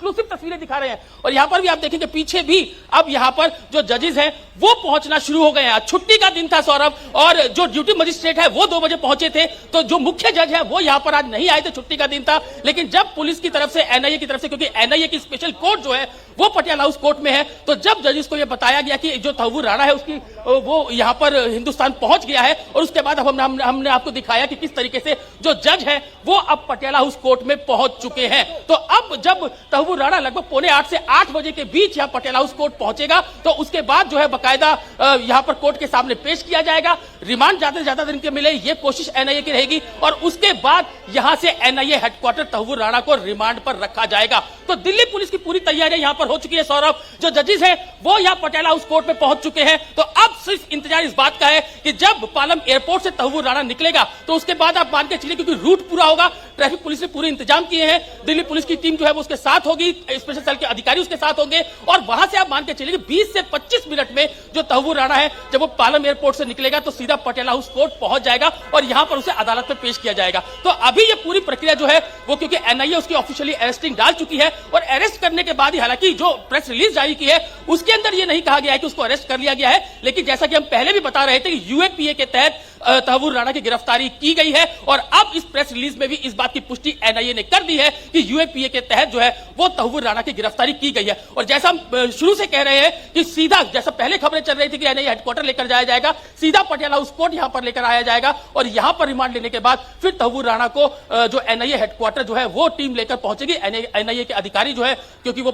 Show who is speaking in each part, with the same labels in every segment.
Speaker 1: Exclusive तस्वीरें दिखा रहे हैं। और यहां पर भी आप देखेंगे पीछे भी अब यहां पर जो जजेस हैं वो पहुंचना शुरू हो गए हैं। छुट्टी का दिन था सौरभ, और जो ड्यूटी मजिस्ट्रेट है वो 2 बजे पहुंचे थे, तो जो मुख्य जज है वो यहां पर आज नहीं आए थे, छुट्टी का दिन था। लेकिन जब पुलिस की तरफ से, एनआईए की तरफ से, क्योंकि एनआईए की स्पेशल कोर्ट जो है वो पटियाला हाउस कोर्ट में है, तो जब जजेस को यह बताया गया कि जो तहव्वुर राणा है उसकी वो यहां पर हिंदुस्तान पहुंच गया है, और उसके बाद अब हमने आपको दिखाया कि किस तरीके से जो जज है वो अब पटियाला हाउस कोर्ट में पहुंच चुके हैं। तो अब जब तहव्वुर राणा लगभग 7:45 से 8 बजे के बीच यहां पटियाला हाउस कोर्ट पहुंचेगा, तो उसके बाद जो है बाकायदा यहां पर कोर्ट के सामने पेश किया जाएगा। रिमांड ज्यादा से ज्यादा दिन के मिले ये कोशिश एनआईए की रहेगी, और उसके बाद यहां से एनआईए हेडक्वार्टर तहव्वुर राणा को रिमांड पर रखा जाएगा। तो दिल्ली पुलिस की पूरी तैयारियां यहां पर हो चुकी है सौरभ। जो जजेस हैं वो यहां पटियाला हाउस कोर्ट में पहुंच चुके हैं। तो अब सिर्फ इंतजार इस बात का है कि जब पालम एयरपोर्ट से तहव्वुर राणा निकलेगा तो उसके बाद आप मान के चलिए, क्योंकि रूट पूरा होगा, ट्रैफिक पुलिस ने पूरे इंतजाम किए हैं, दिल्ली पुलिस की टीम जो है वो उसके साथ होगी, स्पेशल सेल के अधिकारी उसके साथ होंगे, और वहां से आप मान के चलिए 20 से 25 मिनट में जो तहव्वुर राणा है जब वो पालम एयरपोर्ट से निकलेगा तो सीधा पटियाला हाउस कोर्ट पहुंच जाएगा, और यहां पर उसे अदालत में पेश किया जाएगा। तो अभी ये पूरी प्रक्रिया जो है वो, क्योंकि एनआईए उसकी ऑफिशियली अरेस्टिंग डाल चुकी है, और अरेस्ट करने के बाद ही, हालांकि जो प्रेस रिलीज जारी की है उसके अंदर ये नहीं कहा गया है कि उसको अरेस्ट कर लिया गया है, लेकिन जैसा कि हम पहले भी बता रहे थे कि यूएपीए के तहत तहव्वुर राणा की गिरफ्तारी की गई है, और अब इस प्रेस रिलीज में भी इस बात की पुष्टि एनआईए ने कर दी है कि यूएपीए के तहत जो है वो तहव्वुर राणा की गिरफ्तारी की गई है। और जैसा हम शुरू से कह रहे हैं कि सीधा, जैसा पहले खबरें चल रही थी कि एनआईए हेडक्वार्टर लेकर जाया जाएगा, सीधा पटियाला हाउस कोर्ट यहां पर लेकर आया जाएगा, और यहां पर रिमांड लेने के बाद फिर तहव्वुर राणा को जो एनआईए हेडक्वार्टर जो है वो टीम लेकर पहुंचेगी। एनआईए के अधिकारी जो है, क्योंकि वो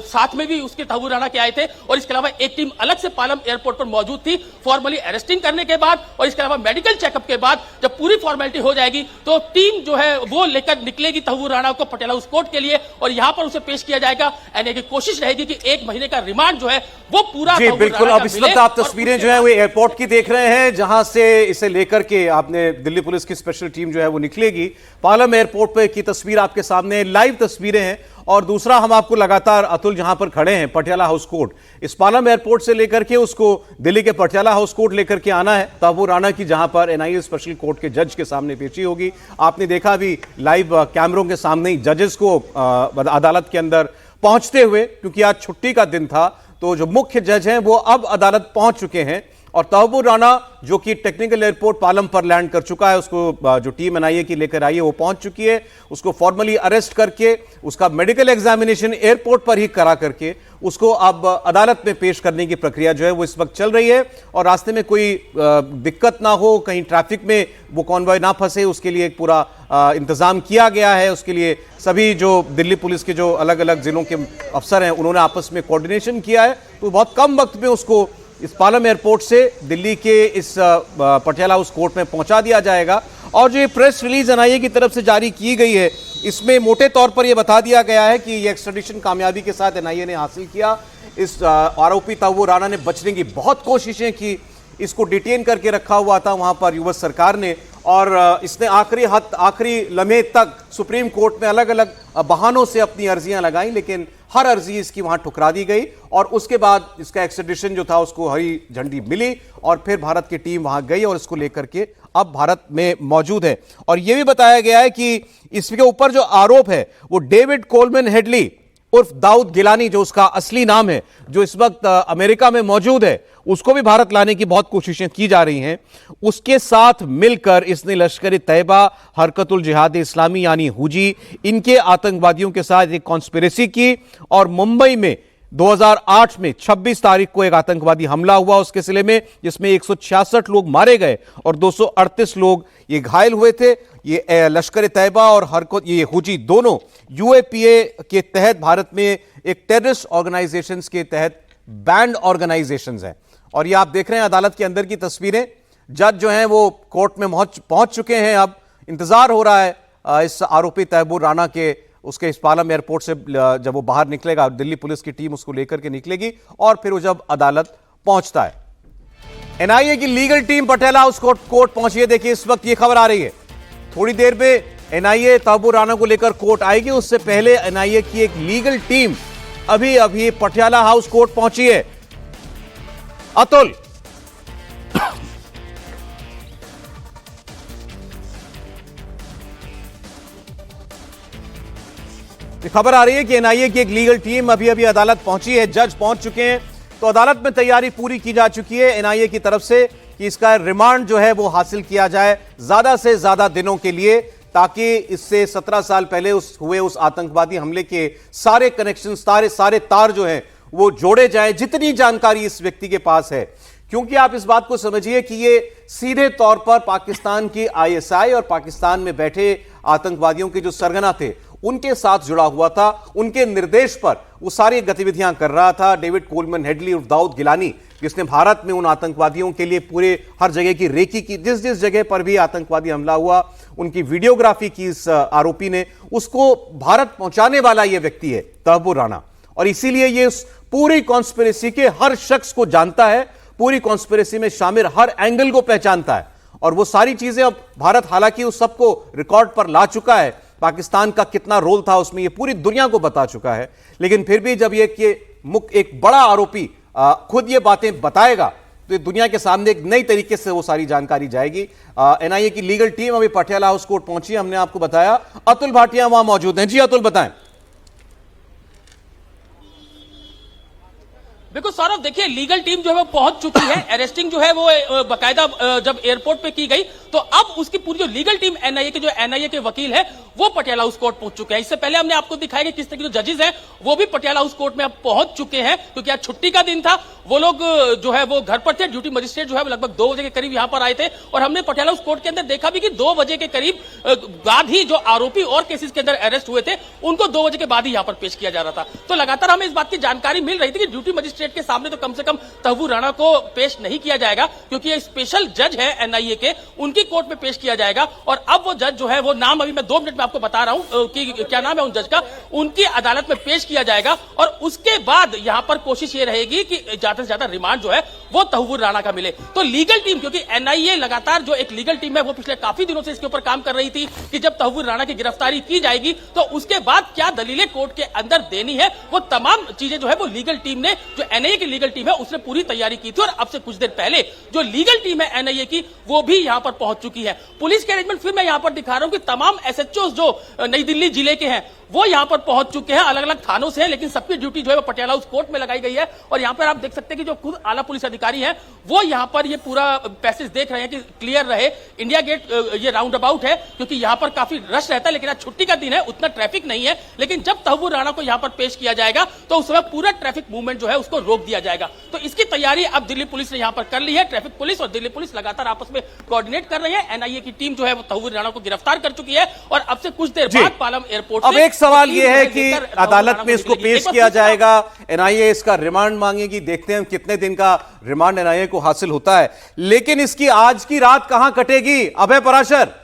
Speaker 1: साथ में भी उसके तहव्वुर राणा के आए थे, और इसके अलावा एक टीम अलग से पालम एयरपोर्ट पर मौजूद थी फॉर्मली अरेस्टिंग करने के बाद, और इसके अलावा मेडिकल चेकअप के बाद जब पूरी फॉर्मेलिटी हो जाएगी तो टीम जो है वो लेकर निकलेगी तहव्वुर राणा को पटियाला हाउस कोर्ट के लिए, और यहां पर उसे पेश किया जाएगा। एनआईए की कोशिश रहेगी कि 1 महीने का रिमांड जो है वो पूरा
Speaker 2: जी बिल्कुल। अब इस वक्त आप तस्वीरें जो है वो एयरपोर्ट की देख रहे हैं, जहां से इसे लेकर के आपने दिल्ली पुलिस की स्पेशल टीम जो है वो निकलेगी। पालम एयरपोर्ट पे की तस्वीर आपके सामने, लाइव तस्वीरें हैं। और दूसरा, हम आपको लगातार, अतुल जहां पर खड़े हैं पटियाला हाउस कोर्ट, इस पालम एयरपोर्ट से लेकर के उसको दिल्ली के पटियाला हाउस कोर्ट लेकर के आना है तहव्वुर राणा की, जहां पर एनआईए स्पेशल कोर्ट के जज के सामने पेशी होगी। आपने देखा अभी लाइव कैमरों के सामने ही जजेस को अदालत के अंदर पहुंचते हुए, क्योंकि आज छुट्टी का दिन था, तो जो मुख्य जज हैं वो अब अदालत पहुंच चुके हैं। और तहव्वुर राणा जो कि टेक्निकल एयरपोर्ट पालम पर लैंड कर चुका है, उसको जो टीम एनआईए की लेकर आई है वो पहुंच चुकी है। उसको फॉर्मली अरेस्ट करके उसका मेडिकल एग्जामिनेशन एयरपोर्ट पर ही करा करके उसको अब अदालत में पेश करने की प्रक्रिया जो है वो इस वक्त चल रही है। और रास्ते में कोई दिक्कत ना हो, कहीं ट्रैफिक में वो कॉन्वॉय ना फंसे, उसके लिए एक पूरा इंतजाम किया गया है। उसके लिए सभी जो दिल्ली पुलिस के जो अलग अलग जिलों के अफसर हैं उन्होंने आपस में कोऑर्डिनेशन किया है, तो बहुत कम वक्त में उसको इस पालम एयरपोर्ट से दिल्ली के इस पटियाला हाउस कोर्ट में पहुंचा दिया जाएगा। और जो ये प्रेस रिलीज एनआईए की तरफ से जारी की गई है, इसमें मोटे तौर पर यह बता दिया गया है कि यह एक्स्ट्राडिशन कामयाबी के साथ एनआईए ने हासिल किया। इस आरोपी तहव्वुर राणा ने बचने की बहुत कोशिशें की, इसको डिटेन करके रखा हुआ था वहां पर यूएस सरकार ने, और इसने आखिरी लम्हे तक सुप्रीम कोर्ट में अलग अलग बहानों से अपनी अर्जियां लगाई, लेकिन हर अर्जी इसकी वहां ठुकरा दी गई। और उसके बाद इसका एक्स्ट्राडिशन जो था उसको हरी झंडी मिली, और फिर भारत की टीम वहां गई और इसको लेकर के अब भारत में मौजूद है। और यह भी बताया गया है कि इसके ऊपर जो आरोप है वो डेविड कोलमैन हेडली उर्फ दाऊद गिलानी, जो उसका असली नाम है, जो इस वक्त अमेरिका में मौजूद है, उसको भी भारत लाने की बहुत कोशिशें की जा रही हैं। उसके साथ मिलकर इसने लश्कर तैयबा, हरकतुल जिहाद इस्लामी यानी हुजी, इनके आतंकवादियों के साथ एक कॉन्स्पिरेसी की, और मुंबई में 2008 में 26 तारीख को एक आतंकवादी हमला हुआ उसके सिले में, जिसमें 166 लोग मारे गए और 238 लोग ये घायल हुए थे। ये लश्कर तैयबा और ये हुजी दोनों यूएपीए के तहत भारत में एक टेररिस्ट ऑर्गेनाइजेशंस के तहत बैंड ऑर्गेनाइजेशंस हैं। और ये आप देख रहे हैं अदालत के अंदर की तस्वीरें। जज जो हैं वो कोर्ट में पहुंच चुके हैं। अब इंतजार हो रहा है इस आरोपी तहव्वुर राणा के, उसके इस पालम एयरपोर्ट से जब वो बाहर निकलेगा, दिल्ली पुलिस की टीम उसको लेकर के निकलेगी, और फिर वो जब अदालत पहुंचता है। एनआईए की legal team Patiala house court पहुंची है। देखिए इस वक्त ये खबर आ रही है, थोड़ी देर में एनआईए तहव्वुर राणा को लेकर कोर्ट आएगी। उससे पहले एनआईए की एक लीगल टीम अभी पटियाला हाउस कोर्ट पहुंची है। अतुल, खबर आ रही है कि एनआईए की एक लीगल टीम अभी अभी अदालत पहुंची है, जज पहुंच चुके हैं। तो अदालत में तैयारी पूरी की जा चुकी है एनआईए की तरफ से कि इसका रिमांड जो है वो हासिल किया जाए ज्यादा से ज्यादा दिनों के लिए, ताकि इससे 17 साल पहले उस आतंकवादी हमले के सारे कनेक्शन, सारे तार जो हैं वो जोड़े जाएं, जितनी जानकारी इस व्यक्ति के पास है। क्योंकि आप इस बात को समझिए कि ये सीधे तौर पर पाकिस्तान की आईएसआई और पाकिस्तान में बैठे आतंकवादियों के जो सरगना थे उनके साथ जुड़ा हुआ था। उनके निर्देश पर वो सारी गतिविधियां कर रहा था। डेविड कोलमन हेडली और दाऊद गिलानी, जिसने भारत में उन आतंकवादियों के लिए पूरे हर जगह की रेकी की, जिस जिस जगह पर भी आतंकवादी हमला हुआ उनकी वीडियोग्राफी की इस आरोपी ने, उसको भारत पहुंचाने वाला यह व्यक्ति है तहव्वुर राणा। और इसीलिए ये उस पूरी कॉन्स्पिरेसी के हर शख्स को जानता है, पूरी कॉन्स्पिरेसी में शामिल हर एंगल को पहचानता है। और वो सारी चीजें अब भारत हालांकि उस सबको रिकॉर्ड पर ला चुका है, पाकिस्तान का कितना रोल था उसमें ये पूरी दुनिया को बता चुका है। लेकिन फिर भी जब एक बड़ा आरोपी खुद ये बातें बताएगा तो दुनिया के सामने एक नई तरीके से वो सारी जानकारी जाएगी। एनआईए की लीगल टीम अभी पटियाला हाउस कोर्ट पहुंची, हमने आपको बताया। अतुल भाटिया वहां मौजूद हैं। जी अतुल, बताएं।
Speaker 1: बिल्कुल सौरभ, देखिए लीगल टीम जो है वो पहुंच चुकी है। अरेस्टिंग जो है वो बकायदा जब एयरपोर्ट पे की गई तो अब उसकी पूरी जो लीगल टीम एनआईए के वकील है वो पटियाला हाउस कोर्ट पहुंच चुके हैं। इससे पहले हमने आपको दिखाया कि किस तरह के जो जजेस हैं वो भी पटियाला हाउस कोर्ट में अब पहुंच चुके हैं, क्योंकि आज छुट्टी का दिन था। वो लोग जो है वो घर पर थे। ड्यूटी मजिस्ट्रेट जो है लगभग 2 बजे के करीब यहां पर आए थे और हमने पटियाला हाउस कोर्ट के अंदर देखा भी कि 2 बजे के करीब बाद ही जो आरोपी और केसेस के अंदर अरेस्ट हुए थे उनको 2 बजे के बाद ही यहां पर पेश किया जा रहा था। तो लगातार हमें इस बात की जानकारी मिल रही थी कि ड्यूटी मजिस्ट्रेट के सामने तो कम से कम तहव्वुर राणा को पेश नहीं किया जाएगा, क्योंकि ये स्पेशल जज है एनआईए के, उनकी कोर्ट में पेश किया जाएगा। और अब वो जज जो है वो नाम अभी मैं 2 मिनट में आपको बता रहा हूं कि क्या नाम है उन जज का, उनकी अदालत में पेश किया जाएगा। और उसके बाद यहां पर कोशिश ये रहेगी कि ज्यादा से ज्यादा रिमांड जो है वो तहव्वुर राणा का मिले। तो लीगल टीम, क्योंकि एनआईए लगातार जो एक लीगल टीम है वो पिछले काफी दिनों से इसके ऊपर काम कर रही थी कि जब तहव्वुर राणा की गिरफ्तारी की जाएगी तो उसके बाद क्या दलीलें कोर्ट के अंदर देनी है, वो तमाम चीजें जो है वो लीगल टीम ने, जो एनआईए की लीगल टीम है उसने पूरी तैयारी की थी। और अब से कुछ देर पहले जो लीगल टीम है एनआईए की वो भी यहां पर पहुंच चुकी है। पुलिस के अरेंजमेंट फिर मैं यहां पर दिखा रहा हूं कि तमाम एसएचओ जो नई दिल्ली जिले के हैं वो यहां पर पहुंच चुके हैं, अलग अलग थानों से हैं, लेकिन सबकी ड्यूटी जो है वो पटियाला हाउस कोर्ट में लगाई गई है। और यहां पर आप देख सकते हैं कि जो खुद आला पुलिस अधिकारी हैं वो यहां पर ये पूरा पैसेज देख रहे हैं कि क्लियर रहे। इंडिया गेट ये राउंड अबाउट है, क्योंकि यहां पर काफी रश रहता है, लेकिन आज छुट्टी का दिन है, उतना ट्रैफिक नहीं है। लेकिन जब तहव्वुर राणा को यहां पर पेश किया जाएगा तो उस समय पूरा ट्रैफिक मूवमेंट जो है उसको रोक दिया जाएगा। तो इसकी तैयारी अब दिल्ली पुलिस ने यहां पर कर ली है। ट्रैफिक पुलिस और दिल्ली पुलिस लगातार आपस में कोऑर्डिनेट कर रहे हैं। एनआईए की टीम जो है वो तहव्वुर राणा को गिरफ्तार कर चुकी है और अब से कुछ देर बाद पालम एयरपोर्ट
Speaker 2: अब एक सवाल ये है कि अदालत में इसको पेश किया जाएगा, एनआईए इसका रिमांड मांगेगी, देखते हैं कितने दिन का रिमांड एनआईए को हासिल होता है। लेकिन इसकी आज की रात कहां कटेगी अभय पराशर?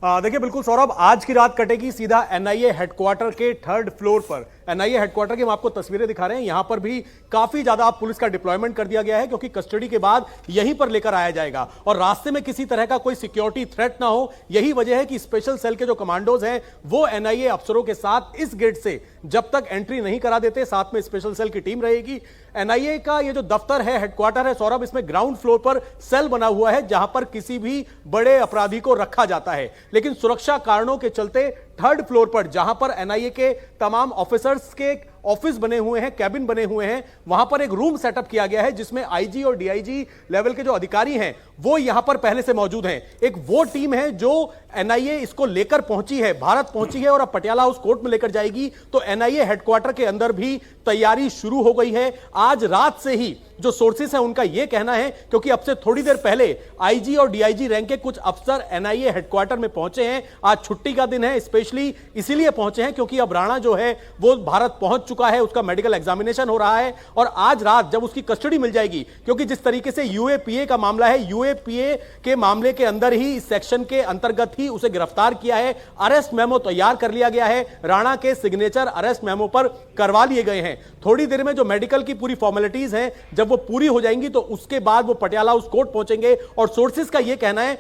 Speaker 3: देखिए बिल्कुल सौरभ, आज की रात कटेगी सीधा एनआईए हेडक्वार्टर के 3rd फ्लोर पर। एनआईए हेडक्वार्टर की हम आपको तस्वीरें दिखा रहे हैं। यहां पर भी काफी ज्यादा पुलिस का डिप्लॉयमेंट कर दिया गया है, क्योंकि कस्टडी के बाद यहीं पर लेकर आया जाएगा और रास्ते में किसी तरह का कोई सिक्योरिटी थ्रेट ना हो। यही वजह है कि स्पेशल सेल के जो कमांडोज हैं वो एनआईए अफसरों के साथ इस गेट से जब तक एंट्री नहीं करा देते, साथ में स्पेशल सेल की टीम रहेगी। एनआईए का ये जो दफ्तर है, हेडक्वार्टर है सौरभ, इसमें ग्राउंड फ्लोर पर सेल बना हुआ है जहां पर किसी भी बड़े अपराधी को रखा जाता है। लेकिन सुरक्षा कारणों के चलते 3rd फ्लोर पर, जहां पर एनआईए के तमाम ऑफिसर्स के ऑफिस बने हुए हैं, कैबिन बने हुए हैं, वहां पर एक रूम सेटअप किया गया है जिसमें आईजी और डीआईजी लेवल के जो अधिकारी हैं वो यहां पर पहले से मौजूद हैं। एक वो टीम है जो एनआईए इसको लेकर पहुंची है, भारत पहुंची है और अब पटियाला हाउस कोर्ट में लेकर जाएगी। तो एनआईए हेडक्वार्टर के अंदर भी तैयारी शुरू हो गई है। आज रात से ही जो सोर्सेस है उनका यह कहना है, क्योंकि अब से थोड़ी देर पहले आईजी और डीआईजी रैंक के कुछ अफसर एनआईए हेडक्वार्टर में पहुंचे हैं। आज छुट्टी का दिन है, स्पेशली इसीलिए पहुंचे हैं क्योंकि अब राणा जो है वो भारत पहुंच चुका है, उसका मेडिकल एग्जामिनेशन हो रहा है और आज रात जब उसकी कस्टडी मिल जाएगी, क्योंकि जिस तरीके से यूएपीए का मामला है, यूएपीए के मामले के अंदर ही, इस सेक्शन के अंतर्गत ही उसे गिरफ्तार किया है। अरेस्ट मेमो तैयार कर लिया गया है, राणा के सिग्नेचर अरेस्ट मेमो पर करवा लिए गए हैं। थोड़ी देर में जो मेडिकल की पूरी फॉर्मेलिटीज हैं जब वो पूरी हो जाएंगी तो उसके बाद वो पटियाला हाउस कोर्ट पहुंचेंगे। और सोर्सेस का यह कहना है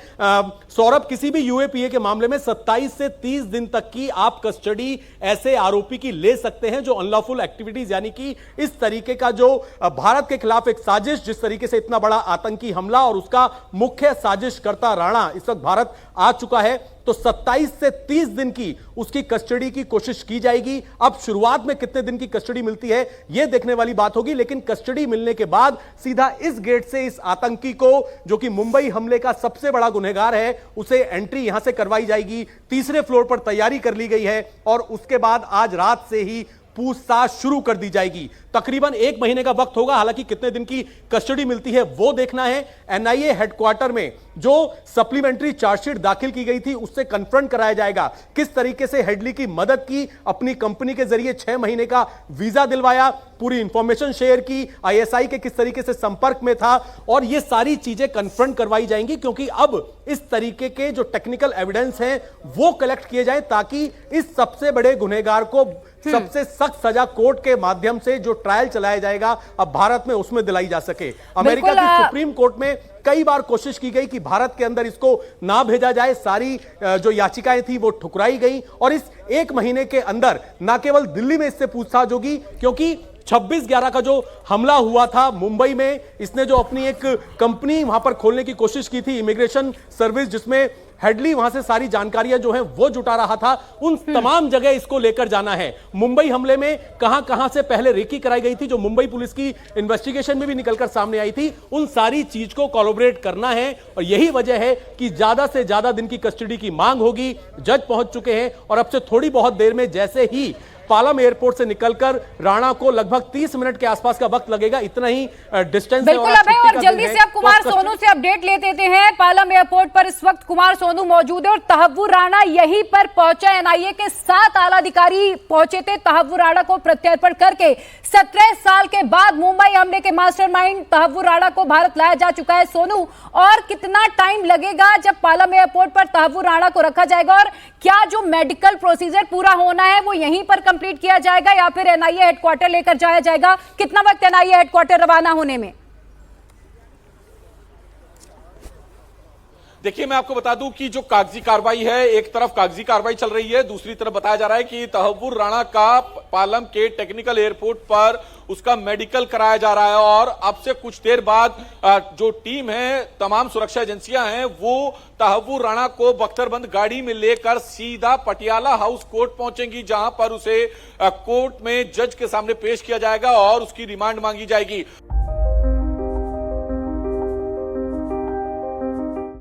Speaker 3: सौरभ, किसी भी यूएपीए के मामले में 27 से 30 दिन तक की आप कस्टडी ऐसे आरोपी की ले सकते हैं जो अनलॉफुल लॉफुल एक्टिविटीज, यानी कि इस तरीके का जो भारत के खिलाफ एक साजिश, जिस तरीके से इतना बड़ा आतंकी हमला और उसका मुख्य साजिशकर्ता राणा इस वक्त भारत आ चुका है, तो 27 से 30 दिन की उसकी कस्टडी की कोशिश की जाएगी। अब शुरुआत में कितने दिन की कस्टडी मिलती है यह देखने वाली बात होगी, लेकिन कस्टडी मिलने के बाद सीधा इस गेट से इस आतंकी को, जो कि मुंबई हमले का सबसे बड़ा गुनहगार है, उसे एंट्री यहां से करवाई जाएगी। तीसरे फ्लोर पर तैयारी कर ली गई है और उसके बाद आज रात से ही पूछताछ शुरू कर दी जाएगी। तकरीबन 1 महीने का वक्त होगा, हालांकि कितने दिन की कस्टडी मिलती है वो देखना है। एनआईए हेडक्वार्टर में जो सप्लीमेंट्री चार्जशीट दाखिल की गई थी उससे कन्फ्रंट कराया जाएगा, किस तरीके से हेडली की मदद की, अपनी कंपनी के जरिए 6 महीने का वीजा दिलवाया, पूरी इंफॉर्मेशन शेयर की, आईएसआई के किस तरीके से संपर्क में था, और ये सारी चीजें कन्फ्रंट करवाई जाएंगी, क्योंकि अब इस तरीके के जो टेक्निकल एविडेंस हैं वो कलेक्ट किए जाएं, ताकि इस सबसे बड़े गुनहगार को सबसे सख्त सजा कोर्ट के माध्यम से जो ट्रायल चलाया जाएगा अब भारत में, उसमें दिलाई जा सके। अमेरिका की सुप्रीम कोर्ट में कई बार कोशिश की गई कि भारत के अंदर इसको ना भेजा जाए, सारी जो याचिकाएं थी वो ठुकराई गई, और इस 1 महीने के अंदर न केवल दिल्ली में इससे पूछताछ होगी, क्योंकि 26/11 का जो हमला हुआ था मुंबई में, इसने जो अपनी एक कंपनी वहां पर खोलने की कोशिश की थी, इमिग्रेशन सर्विस, जिसमें हेडली वहां से सारी जानकारियां जो हैं वो जुटा रहा था, उन तमाम जगह इसको लेकर जाना है। मुंबई हमले में कहां कहां से पहले रेकी कराई गई थी, जो मुंबई पुलिस की इन्वेस्टिगेशन में भी निकलकर सामने आई थी, उन सारी चीज को कोलैबोरेट करना है, और यही वजह है कि ज्यादा से ज्यादा दिन की कस्टडी की मांग होगी। जज पहुंच चुके हैं और अब से थोड़ी बहुत देर में जैसे ही पालम एयरपोर्ट से निकलकर राणा को लगभग 30 मिनट के आसपास का वक्त लगेगा, इतना ही डिस्टेंस है।
Speaker 4: बिल्कुल अभय, और जल्दी से अब कुमार सोनू से अपडेट ले देते हैं। पालम एयरपोर्ट पर इस वक्त कुमार सोनू मौजूद है और तहव्वुर राणा यहीं पर पहुंचा। एनआईए के 7 आला अधिकारी पहुंचे थे तहव्वुर राणा को प्रत्यर्पण करके। 17 साल के बाद मुंबई हमले के मास्टरमाइंड तहव्वुर राणा को भारत लाया जा चुका है। सोनू, और कितना टाइम लगेगा जब पालम एयरपोर्ट पर तहव्वुर राणा को रखा जाएगा, और क्या जो मेडिकल प्रोसीजर पूरा होना है वो यहीं पर कंप्लीट किया जाएगा या फिर एनआईए हेडक्वार्टर लेकर जाया जाएगा? कितना वक्त एनआईए हेडक्वार्टर रवाना होने में?
Speaker 5: देखिए, मैं आपको बता दूं कि जो कागजी कार्रवाई है, एक तरफ कागजी कार्रवाई चल रही है, दूसरी तरफ बताया जा रहा है कि तहव्वुर राणा का पालम के टेक्निकल एयरपोर्ट पर उसका मेडिकल कराया जा रहा है, और अब से कुछ देर बाद जो टीम है, तमाम सुरक्षा एजेंसियां हैं, वो तहव्वुर राणा को बख्तरबंद गाड़ी में लेकर सीधा पटियाला हाउस कोर्ट पहुंचेंगी, जहां पर उसे कोर्ट में जज के सामने पेश किया जाएगा और उसकी रिमांड मांगी जाएगी।